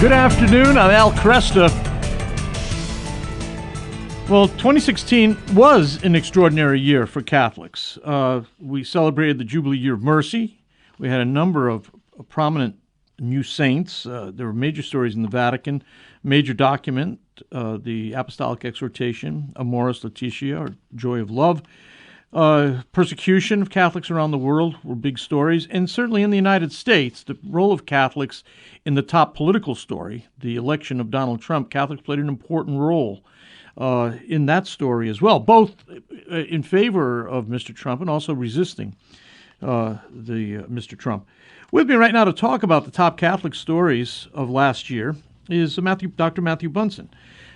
Good afternoon, I'm Al Kresta. Well, 2016 was an extraordinary year for Catholics. We celebrated the Jubilee Year of Mercy. We had a number of prominent new saints. There were major stories in the Vatican, major document, the Apostolic Exhortation, Amoris Laetitia, or Joy of Love. Persecution of Catholics around the world were big stories, and certainly in the United States, the role of Catholics in the top political story, the election of Donald Trump, Catholics played an important role in that story as well, both in favor of Mr. Trump and also resisting Mr. Trump. With me right now to talk about the top Catholic stories of last year is Dr. Matthew Bunson.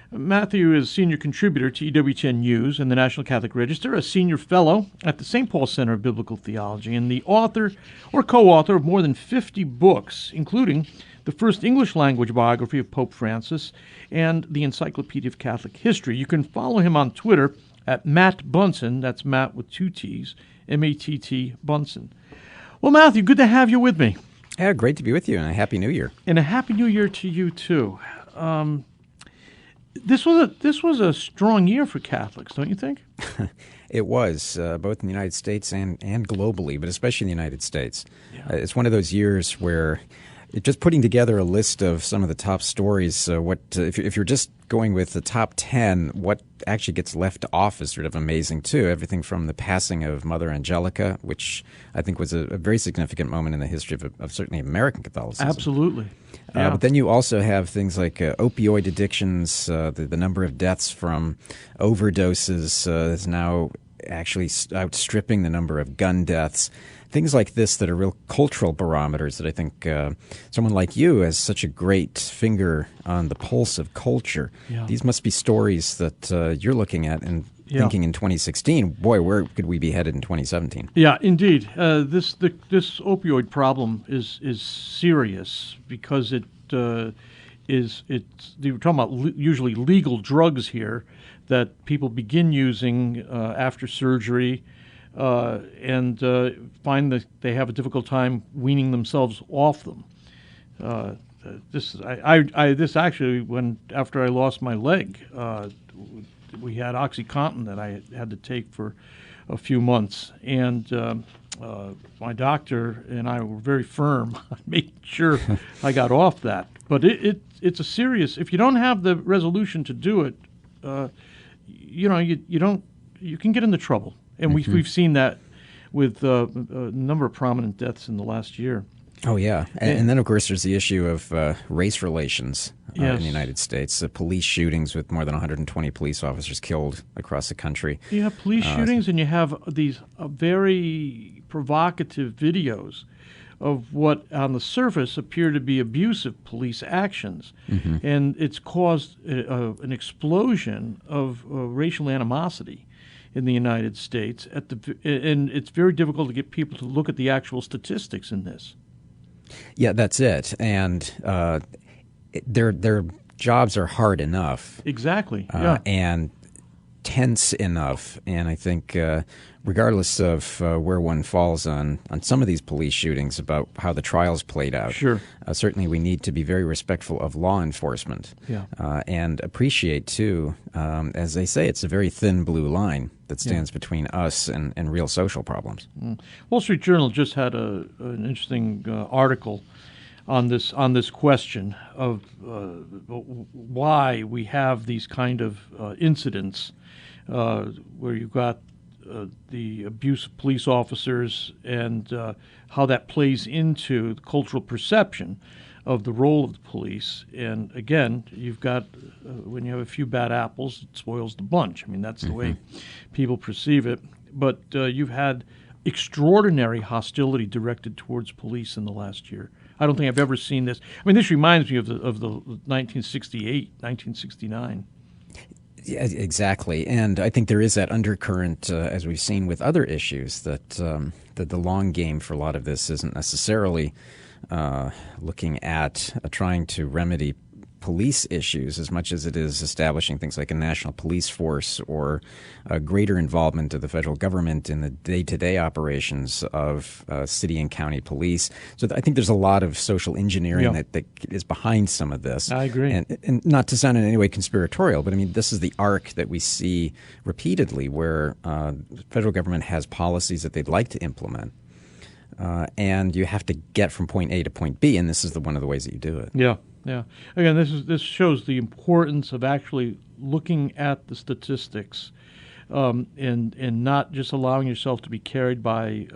Matthew is senior contributor to EWTN News and the National Catholic Register, a senior fellow at the St. Paul Center of Biblical Theology, and the author or co-author of more than 50 books, including the first English-language biography of Pope Francis and the Encyclopedia of Catholic History. You can follow him on Twitter at Matt Bunson. That's Matt with two T's, M-A-T-T Bunson. Well, Matthew, good to have you with me. Yeah, great to be with you, and a Happy New Year. And a Happy New Year to you, too. This was a strong year for Catholics, don't you think? It was, both in the United States and globally, but especially in the United States. Yeah. It's one of those years where just putting together a list of some of the top stories, if you're just going with the top 10, what actually gets left off is sort of amazing, too. Everything from the passing of Mother Angelica, which I think was a very significant moment in the history of certainly American Catholicism. Absolutely. Yeah. But then you also have things like opioid addictions. The number of deaths from overdoses is now actually outstripping the number of gun deaths. Things like this that are real cultural barometers that I think someone like you has such a great finger on the pulse of culture. Yeah. These must be stories that you're looking at and thinking in 2016, boy, where could we be headed in 2017? Yeah, indeed. This opioid problem is serious because you're talking about usually legal drugs here that people begin using after surgery. And find that they have a difficult time weaning themselves off them. This actually, after I lost my leg, we had OxyContin that I had to take for a few months, and my doctor and I were very firm on making sure I got off that. But it's a serious. If you don't have the resolution to do it, you can get into trouble. And we've seen that with a number of prominent deaths in the last year. Oh, yeah. And then, of course, there's the issue of race relations Yes. in the United States. Police shootings with more than 120 police officers killed across the country. You have police shootings, and you have these very provocative videos of what on the surface appear to be abusive police actions. Mm-hmm. And it's caused an explosion of racial animosity in the United States, and it's very difficult to get people to look at the actual statistics in this. Yeah, that's it. And their jobs are hard enough. Exactly. And tense enough. And I think regardless of where one falls on some of these police shootings about how the trials played out, sure. Certainly we need to be very respectful of law enforcement and appreciate, too, as they say, it's a very thin blue line that stands between us and real social problems. Wall Street Journal just had an interesting article on this question of why we have these kind of incidents where you've got the abuse of police officers and how that plays into the cultural perception of the role of the police. And again, you've got, when you have a few bad apples, it spoils the bunch. I mean, that's the way people perceive it. But you've had extraordinary hostility directed towards police in the last year. I don't think I've ever seen this. I mean, this reminds me of the 1968, 1969. Yeah, exactly. And I think there is that undercurrent, as we've seen with other issues, that the long game for a lot of this isn't necessarily looking at trying to remedy police issues as much as it is establishing things like a national police force or a greater involvement of the federal government in the day-to-day operations of city and county police. So I think there's a lot of social engineering that is behind some of this. I agree. And not to sound in any way conspiratorial, but I mean, this is the arc that we see repeatedly where the federal government has policies that they'd like to implement. And you have to get from point A to point B, and this is one of the ways that you do it. Yeah. Again, this shows the importance of actually looking at the statistics, and not just allowing yourself to be carried by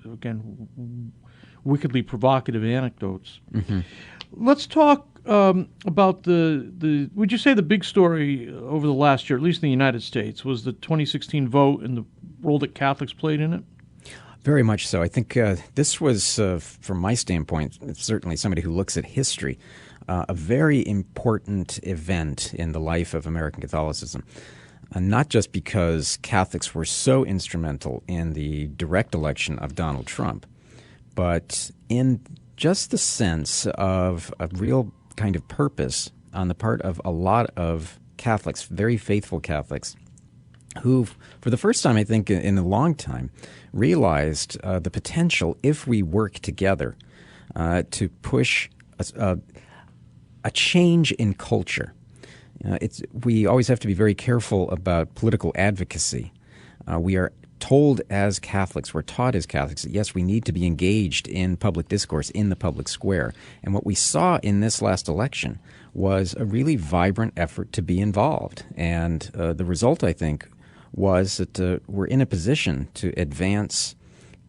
again wickedly provocative anecdotes. Mm-hmm. Let's talk about the. Would you say the big story over the last year, at least in the United States, was the 2016 vote and the role that Catholics played in it? Very much so. I think this was, from my standpoint, certainly somebody who looks at history, a very important event in the life of American Catholicism. Not just because Catholics were so instrumental in the direct election of Donald Trump, but in just the sense of a real kind of purpose on the part of a lot of Catholics, very faithful Catholics, who, for the first time, I think, in a long time, realized the potential, if we work together, to push a change in culture. We always have to be very careful about political advocacy. We are told as Catholics, we're taught as Catholics that, yes, we need to be engaged in public discourse, in the public square. And what we saw in this last election was a really vibrant effort to be involved. And the result, I think, was that we're in a position to advance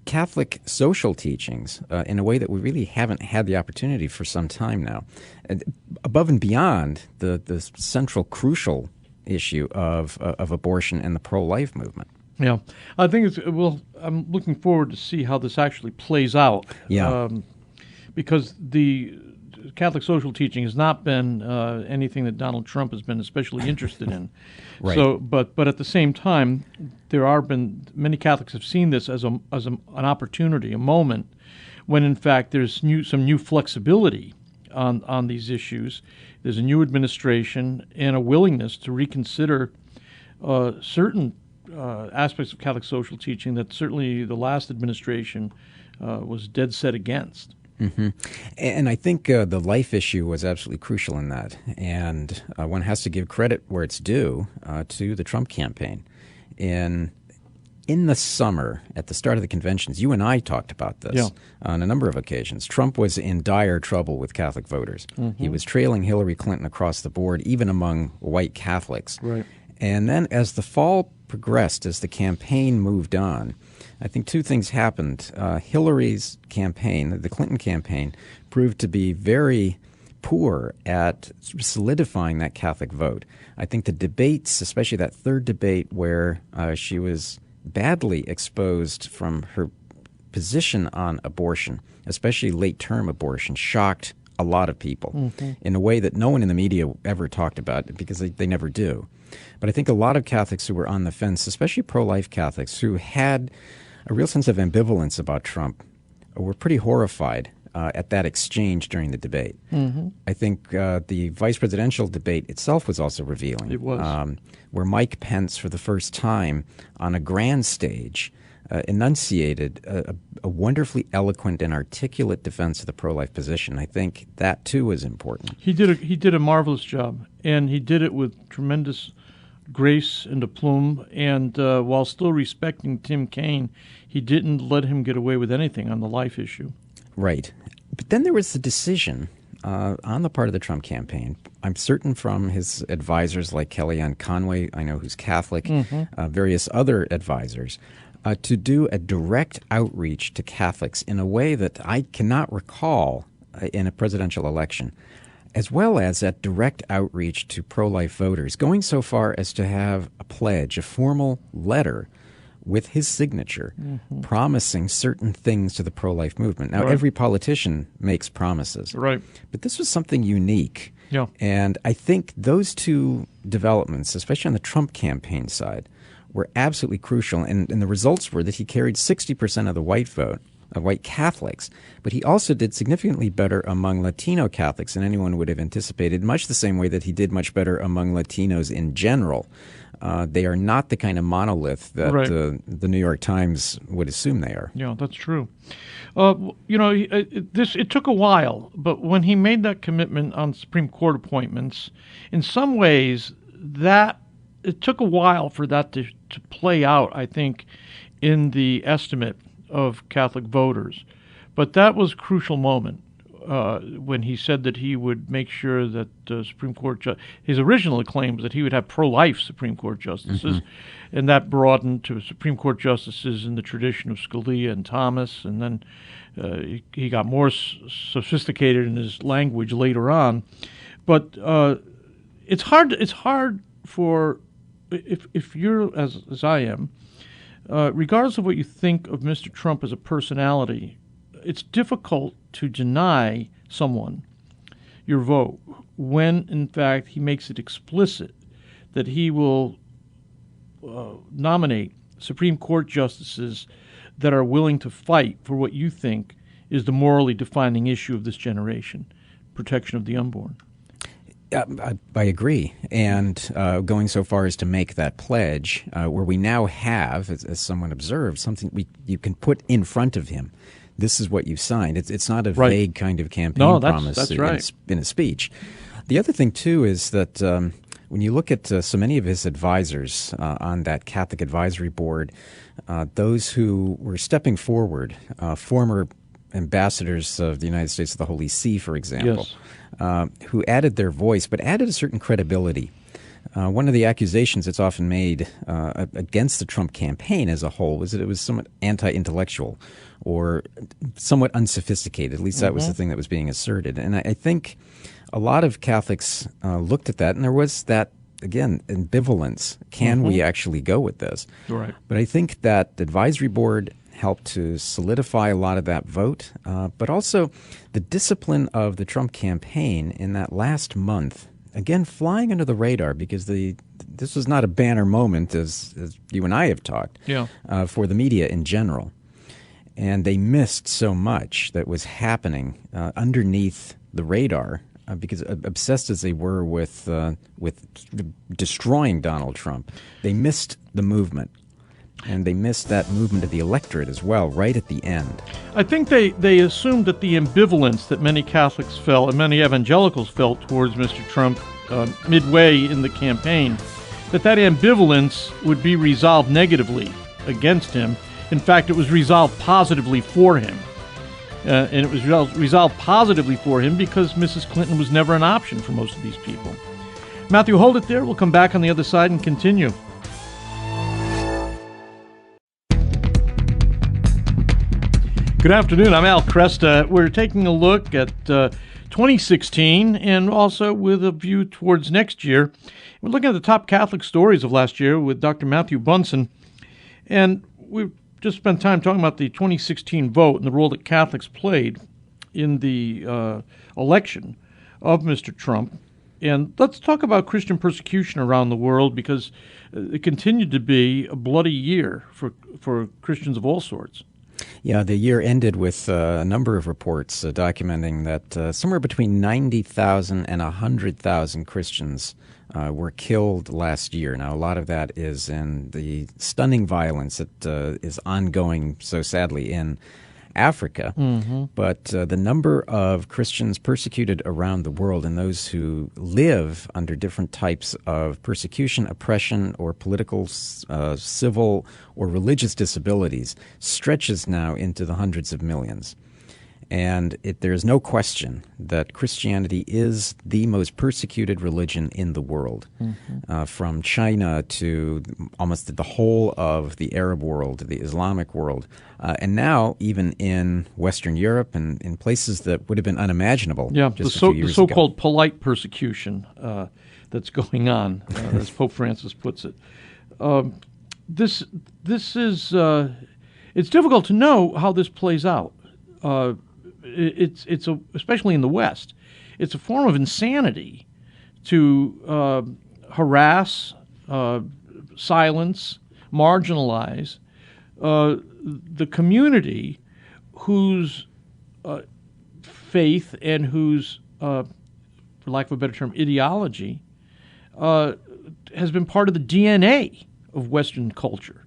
Catholic social teachings in a way that we really haven't had the opportunity for some time now, above and beyond the central crucial issue of abortion and the pro-life movement. Yeah, I think I'm looking forward to see how this actually plays out. Yeah, because the Catholic social teaching has not been anything that Donald Trump has been especially interested in. Right. So, but at the same time, many Catholics have seen this as an opportunity, a moment when in fact there's some new flexibility on these issues. There's a new administration and a willingness to reconsider certain aspects of Catholic social teaching that certainly the last administration was dead set against. Mm-hmm. And I think the life issue was absolutely crucial in that. And one has to give credit where it's due to the Trump campaign. In the summer, at the start of the conventions, you and I talked about this on a number of occasions. Trump was in dire trouble with Catholic voters. Mm-hmm. He was trailing Hillary Clinton across the board, even among white Catholics. Right. And then as the fall progressed, as the campaign moved on, I think two things happened. Hillary's campaign, the Clinton campaign, proved to be very poor at solidifying that Catholic vote. I think the debates, especially that third debate where she was badly exposed from her position on abortion, especially late-term abortion, shocked a lot of people in a way that no one in the media ever talked about because they never do. But I think a lot of Catholics who were on the fence, especially pro-life Catholics, who had a real sense of ambivalence about Trump, were pretty horrified at that exchange during the debate. Mm-hmm. I think the vice presidential debate itself was also revealing. It was. Where Mike Pence, for the first time on a grand stage, enunciated a wonderfully eloquent and articulate defense of the pro-life position. I think that, too, was important. He did a marvelous job, and he did it with tremendous grace and aplomb, and while still respecting Tim Kaine, he didn't let him get away with anything on the life issue. Right. But then there was the decision on the part of the Trump campaign, I'm certain from his advisors like Kellyanne Conway, I know who's Catholic, various other advisors, to do a direct outreach to Catholics in a way that I cannot recall in a presidential election, as well as that direct outreach to pro-life voters, going so far as to have a pledge, a formal letter with his signature, promising certain things to the pro-life movement. Now, every politician makes promises. Right. But this was something unique. Yeah. And I think those two developments, especially on the Trump campaign side, were absolutely crucial. And the results were that he carried 60% of the white vote, white Catholics, but he also did significantly better among Latino Catholics than anyone would have anticipated, much the same way that he did much better among Latinos in general. They are not the kind of monolith that Right. the New York Times would assume they are. Yeah, that's true. It took a while, but when he made that commitment on Supreme Court appointments, in some ways, it took a while for that to play out, I think, in the estimate of Catholic voters. But that was a crucial moment when he said that he would make sure that Supreme Court his original claim was that he would have pro-life Supreme Court justices, and that broadened to Supreme Court justices in the tradition of Scalia and Thomas, and then he got more sophisticated in his language later on. But it's hard for if you're as I am, regardless of what you think of Mr. Trump as a personality, it's difficult to deny someone your vote when, in fact, he makes it explicit that he will nominate Supreme Court justices that are willing to fight for what you think is the morally defining issue of this generation, protection of the unborn. I agree, and going so far as to make that pledge, where we now have, as someone observed, something you can put in front of him. This is what you signed. It's not a vague kind of campaign promise that's right. in a speech. The other thing, too, is that when you look at so many of his advisors on that Catholic Advisory Board, those who were stepping forward, former ambassadors of the United States to the Holy See, for example, who added their voice but added a certain credibility. One of the accusations that's often made against the Trump campaign as a whole was that it was somewhat anti-intellectual or somewhat unsophisticated. At least that was the thing that was being asserted. And I think a lot of Catholics looked at that, and there was that, again, ambivalence. Can we actually go with this? Right. But I think that the advisory board helped to solidify a lot of that vote, but also the discipline of the Trump campaign in that last month, again, flying under the radar because this was not a banner moment, as you and I have talked, for the media in general. And they missed so much that was happening underneath the radar because obsessed as they were with destroying Donald Trump, they missed the movement. And they missed that movement of the electorate as well, right at the end. I think they assumed that the ambivalence that many Catholics felt and many evangelicals felt towards Mr. Trump midway in the campaign, that ambivalence would be resolved negatively against him. In fact, it was resolved positively for him. And it was resolved positively for him because Mrs. Clinton was never an option for most of these people. Matthew, hold it there. We'll come back on the other side and continue. Good afternoon. I'm Al Kresta. We're taking a look at 2016 and also with a view towards next year. We're looking at the top Catholic stories of last year with Dr. Matthew Bunson. And we've just spent time talking about the 2016 vote and the role that Catholics played in the election of Mr. Trump. And let's talk about Christian persecution around the world because it continued to be a bloody year for Christians of all sorts. Yeah, the year ended with a number of reports documenting that somewhere between 90,000 and 100,000 Christians were killed last year. Now, a lot of that is in the stunning violence that is ongoing so sadly in Africa. But the number of Christians persecuted around the world and those who live under different types of persecution, oppression, or political, civil, or religious disabilities stretches now into the hundreds of millions. And there is no question that Christianity is the most persecuted religion in the world, from China to almost the whole of the Arab world, the Islamic world, and now even in Western Europe and in places that would have been unimaginable just a few years the so-called polite persecution that's going on, as Pope Francis puts it. This is it's difficult to know how this plays out. Especially in the West, it's a form of insanity to harass, silence, marginalize the community whose faith and whose, for lack of a better term, ideology has been part of the DNA of Western culture.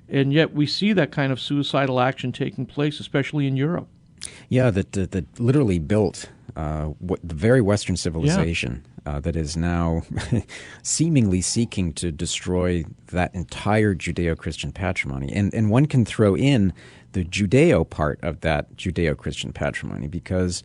And yet we see that kind of suicidal action taking place, especially in Europe. Yeah, that literally built the very Western civilization that is now seemingly seeking to destroy that entire Judeo-Christian patrimony. And one can throw in the Judeo part of that Judeo-Christian patrimony because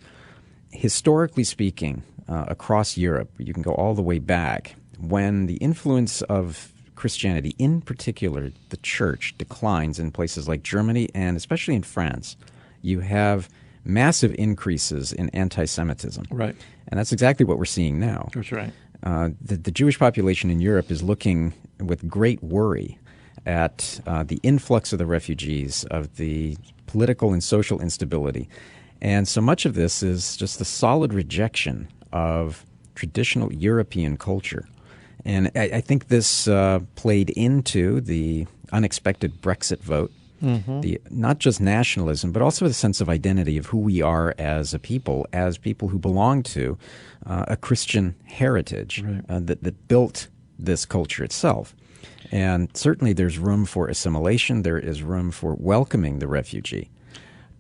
historically speaking, across Europe, you can go all the way back, when the influence of Christianity, in particular the church, declines in places like Germany and especially in France, you have massive increases in anti-Semitism. Right. And that's exactly what we're seeing now. That's right. The Jewish population in Europe is looking with great worry at the influx of the refugees, of the political and social instability. And so much of this is just the solid rejection of traditional European culture. And I think this played into the unexpected Brexit vote, the not just nationalism, but also the sense of identity of who we are as a people who belong to a Christian heritage that built this culture itself. And certainly there's room for assimilation. There is room for welcoming the refugee,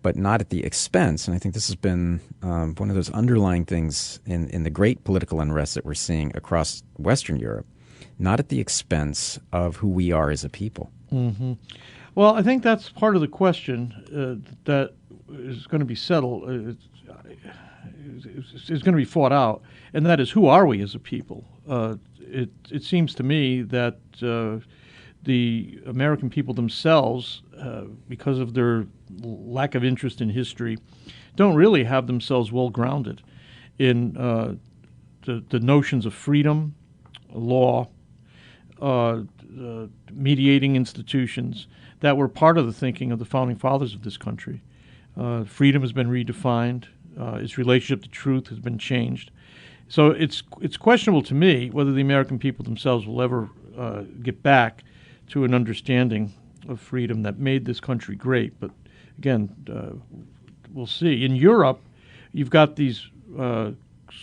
but not at the expense. And I think this has been one of those underlying things in the great political unrest that we're seeing across Western Europe, not at the expense of who we are as a people. Mm-hmm. Well, I think that's part of the question that is going to be settled, is going to be fought out, and that is, who are we as a people? It seems to me that the American people themselves, because of their lack of interest in history, don't really have themselves well grounded in the notions of freedom, law, mediating institutions that were part of the thinking of the founding fathers of this country. Freedom has been redefined. Its relationship to truth has been changed. So it's questionable to me whether the American people themselves will ever get back to an understanding of freedom that made this country great. But again, we'll see. In Europe, you've got these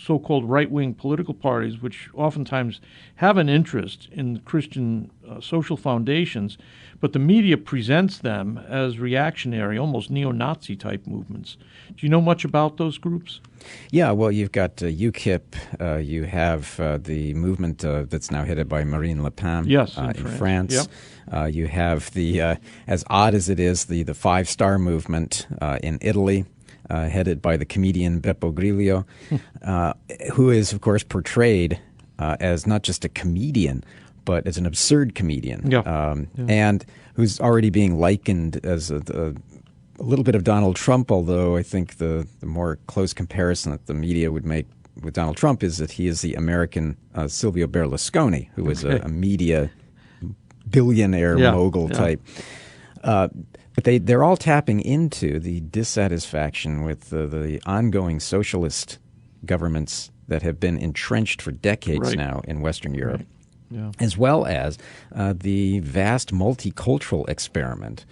so-called right-wing political parties, which oftentimes have an interest in Christian social foundations, but the media presents them as reactionary, almost neo-Nazi type movements. Do you know much about those groups? Yeah, well, you've got UKIP. You have the movement that's now headed by Marine Le Pen in France. Yep. You have the, as odd as it is, the Five Star movement in Italy. Headed by the comedian Beppo Grillo, who is, of course, portrayed as not just a comedian, but as an absurd comedian, and who's already being likened as a little bit of Donald Trump, although I think the more close comparison that the media would make with Donald Trump is that he is the American Silvio Berlusconi, who is a media billionaire mogul type. But they're all tapping into the dissatisfaction with the ongoing socialist governments that have been entrenched for decades now in Western Europe, as well as the vast multicultural experiment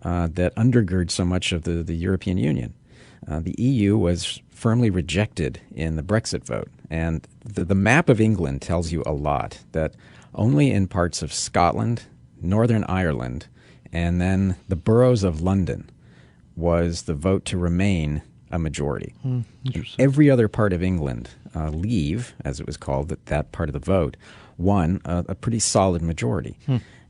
that undergirds so much of the European Union. The EU was firmly rejected in the Brexit vote, and the map of England tells you a lot, that only in parts of Scotland, Northern Ireland, and then the boroughs of London was the vote to remain a majority. Every other part of England, Leave, as it was called, that part of the vote, won a pretty solid majority.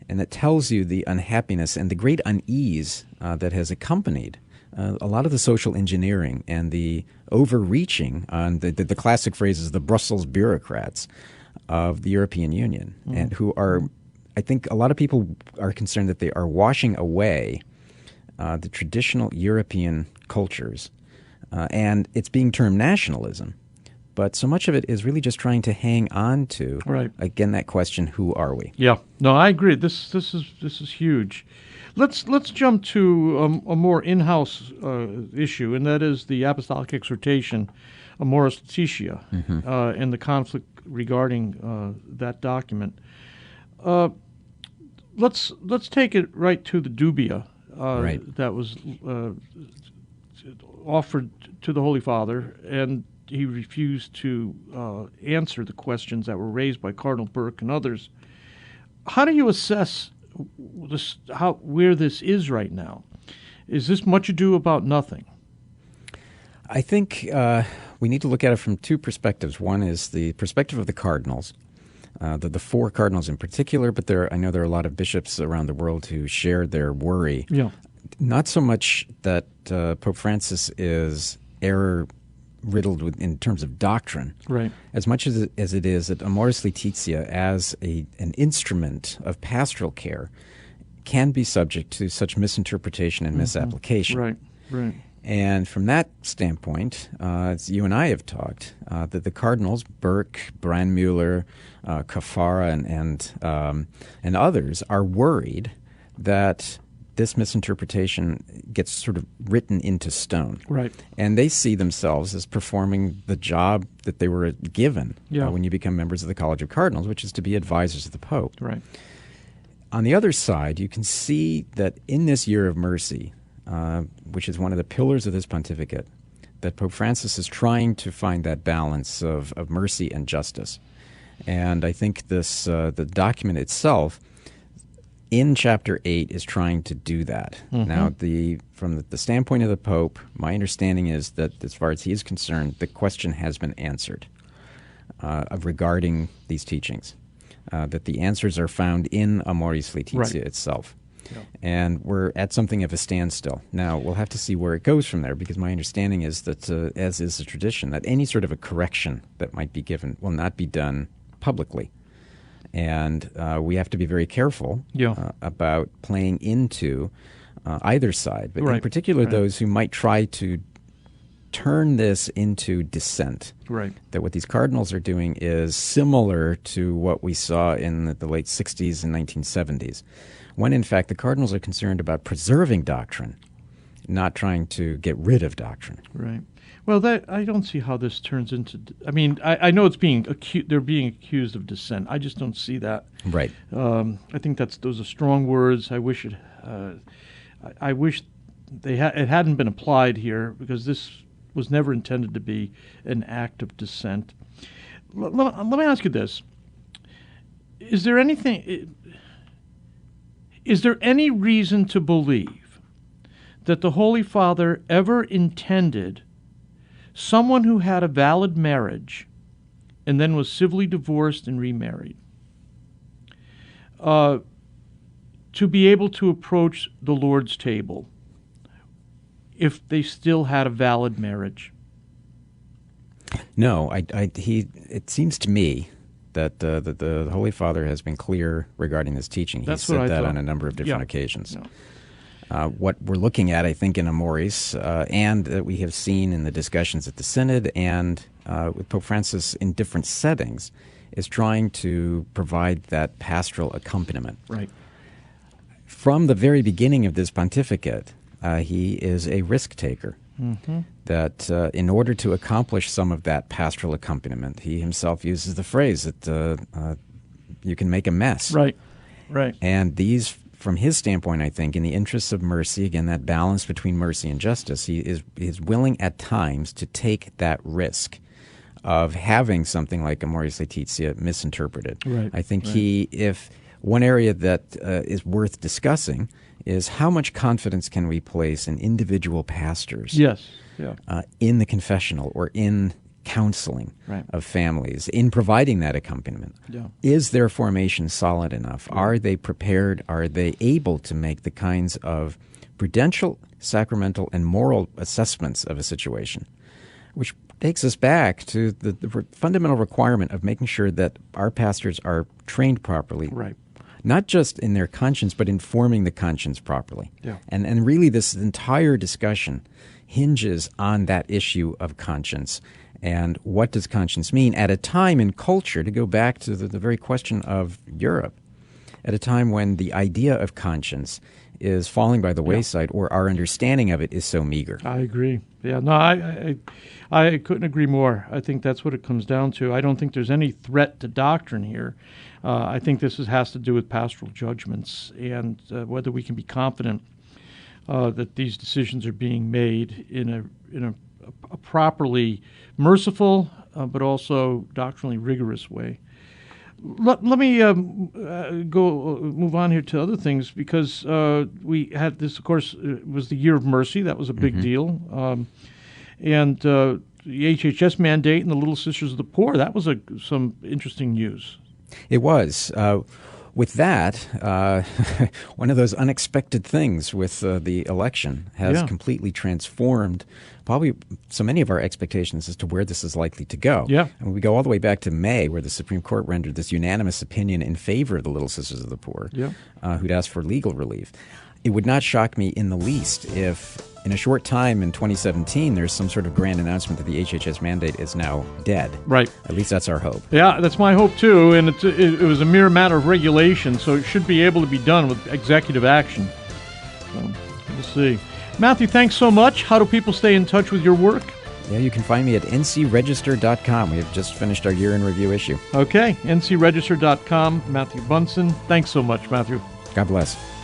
And it tells you the unhappiness and the great unease that has accompanied a lot of the social engineering and the overreaching on the classic phrase is the Brussels bureaucrats of the European Union, and who are, I think a lot of people are concerned that they are washing away the traditional European cultures, and it's being termed nationalism. But so much of it is really just trying to hang on to, again, that question, who are we? Yeah, no, I agree. This is huge. Let's jump to a more in-house issue, and that is the Apostolic Exhortation, Amoris Laetitia, and the conflict regarding that document. Let's take it right to the dubia that was offered to the Holy Father, and he refused to answer the questions that were raised by Cardinal Burke and others. How do you assess where this is right now? Is this much ado about nothing? I think we need to look at it from two perspectives. One is the perspective of the cardinals, the four cardinals in particular, but I know there are a lot of bishops around the world who share their worry. Yeah. Not so much that Pope Francis is error-riddled in terms of doctrine, right, as much as it is that Amoris Laetitia, as an instrument of pastoral care, can be subject to such misinterpretation and misapplication. Right, right. And from that standpoint, as you and I have talked, that the cardinals, Burke, Brandmüller, Caffarra, and others, are worried that this misinterpretation gets sort of written into stone. Right. And they see themselves as performing the job that they were given when you become members of the College of Cardinals, which is to be advisors of the Pope. Right. On the other side, you can see that in this year of mercy, which is one of the pillars of this pontificate, that Pope Francis is trying to find that balance of mercy and justice. And I think the document itself, in Chapter 8, is trying to do that. Now, from the standpoint of the Pope, my understanding is that as far as he is concerned, the question has been answered regarding these teachings, that the answers are found in Amoris Laetitia itself. Yeah. And we're at something of a standstill. Now, we'll have to see where it goes from there, because my understanding is that, as is the tradition, that any sort of a correction that might be given will not be done publicly. And we have to be very careful about playing into either side, but in particular those who might try to turn this into dissent. Right. That what these cardinals are doing is similar to what we saw in the late 60s and 1970s, when in fact the cardinals are concerned about preserving doctrine, not trying to get rid of doctrine. Right. Well, I don't see how this turns into. I mean, I know it's being they're being accused of dissent. I just don't see that. Right. I think those are strong words. I wish it. I wish it hadn't been applied here, because this was never intended to be an act of dissent. Let me ask you this: Is there any reason to believe that the Holy Father ever intended someone who had a valid marriage and then was civilly divorced and remarried to be able to approach the Lord's table if they still had a valid marriage? No, it seems to me that the Holy Father has been clear regarding this teaching. He said that on a number of different occasions. Yeah. What we're looking at, I think, in Amoris, and that we have seen in the discussions at the Synod and with Pope Francis in different settings, is trying to provide that pastoral accompaniment. Right. From the very beginning of this pontificate, he is a risk taker. That in order to accomplish some of that pastoral accompaniment, he himself uses the phrase that you can make a mess. Right, right. And these, from his standpoint, I think, in the interests of mercy, again, that balance between mercy and justice, he is willing at times to take that risk of having something like Amoris Laetitia misinterpreted. Right, I think if one area that is worth discussing is how much confidence can we place in individual pastors in the confessional or in counseling of families, in providing that accompaniment. Yeah. Is their formation solid enough? Yeah. Are they prepared? Are they able to make the kinds of prudential, sacramental, and moral assessments of a situation? Which takes us back to the fundamental requirement of making sure that our pastors are trained properly. Right. Not just in their conscience, but in forming the conscience properly. Yeah. And really this entire discussion hinges on that issue of conscience. And what does conscience mean at a time in culture, to go back to the very question of Europe, at a time when the idea of conscience is falling by the wayside, or our understanding of it is so meager. I agree. Yeah, no, I couldn't agree more. I think that's what it comes down to. I don't think there's any threat to doctrine here. I think this has to do with pastoral judgments and whether we can be confident that these decisions are being made in a properly merciful but also doctrinally rigorous way. Let me move on here to other things, because we had this, of course, was the Year of Mercy. That was a big deal. And the HHS mandate and the Little Sisters of the Poor, that was some interesting news. It was. With that, one of those unexpected things with the election has completely transformed probably so many of our expectations as to where this is likely to go. Yeah. And we go all the way back to May, where the Supreme Court rendered this unanimous opinion in favor of the Little Sisters of the Poor, who'd asked for legal relief. It would not shock me in the least if in a short time in 2017 there's some sort of grand announcement that the HHS mandate is now dead. Right. At least that's our hope. Yeah, that's my hope too. And it was a mere matter of regulation, so it should be able to be done with executive action. So we'll see. Matthew, thanks so much. How do people stay in touch with your work? Yeah, you can find me at ncregister.com. We have just finished our year in review issue. Okay, ncregister.com. Matthew Bunson. Thanks so much, Matthew. God bless.